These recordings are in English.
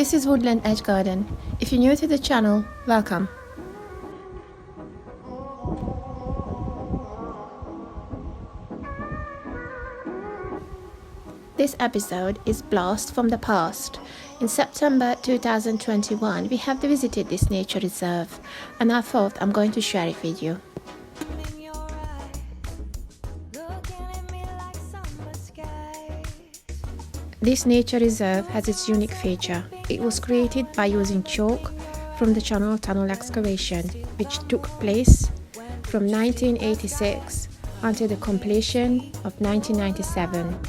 This is Woodland Edge Garden. If you're new to the channel, welcome. This episode is Blast from the Past. In September 2021, we have visited this nature reserve, and I thought I'm going to share it with you. This nature reserve has its unique feature. It was created by using chalk from the Channel Tunnel excavation, which took place from 1986 until the completion of 1997.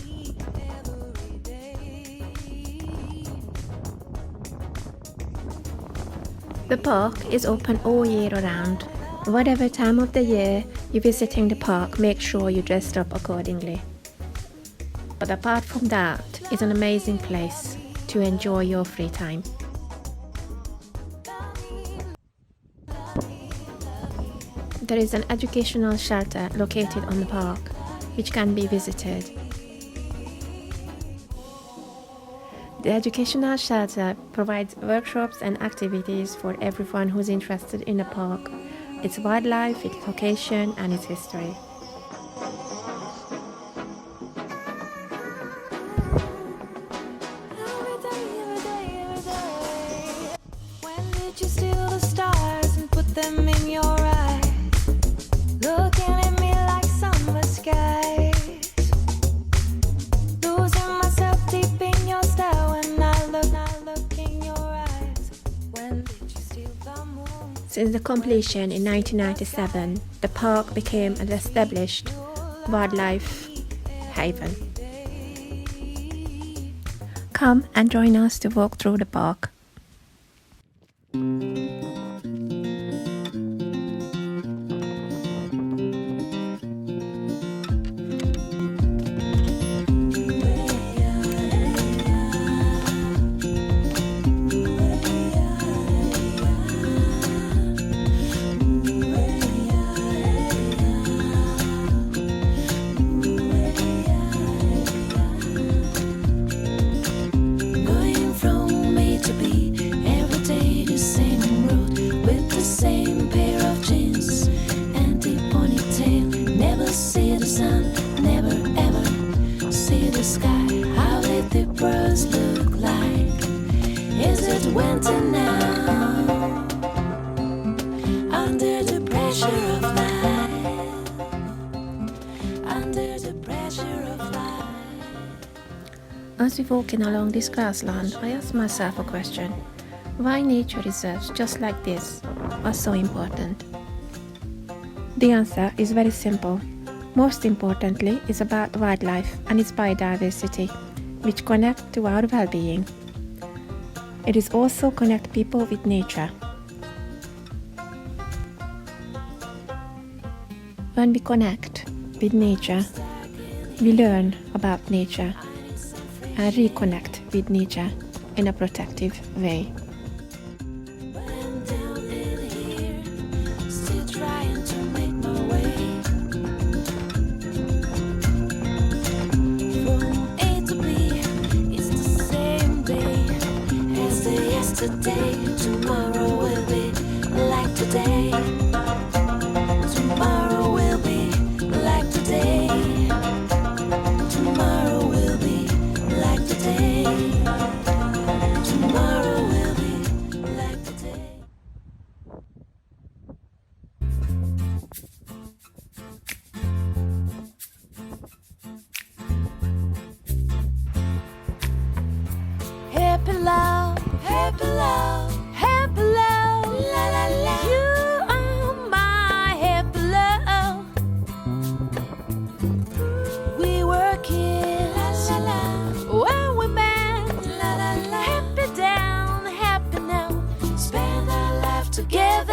The park is open all year around. Whatever time of the year you're visiting the park, make sure you dressed up accordingly. But apart from that, it's an amazing place to enjoy your free time. There is an educational shelter located on the park, which can be visited. The educational shelter provides workshops and activities for everyone who's interested in the park, its wildlife, its location, and its history. You steal the stars and put them in your eyes, looking at me like summer skies, losing myself deep in your stare when I look in your eyes. When did you steal the moon? Since the completion in 1997, the park became an established wildlife haven. Come and join us to walk through the park. Going from A to B, every day the same road, with the same pair of jeans and the ponytail. Never see the sun, never ever see the sky. How did the birds look like? Is it winter now? Under the pressure of life, under the pressure of life. As we're walking along this grassland, I asked myself a question. Why nature reserves just like this are so important? The answer is very simple. Most importantly, it's about wildlife and its biodiversity, which connect to our well-being. It is also connect people with nature. When we connect with nature, we learn about nature and reconnect with nature in a protective way. I'm down in here, still trying to make my way from A to B. It's the same day as the yesterday. Tomorrow will be like today. Tomorrow will be like today. Tomorrow will be like today. Tomorrow will be like today. Happy love, happy love, happy love, la la la. You are my happy love. We work here, la la la. When we met, la la la. Happy down, happy now. Spend our life together.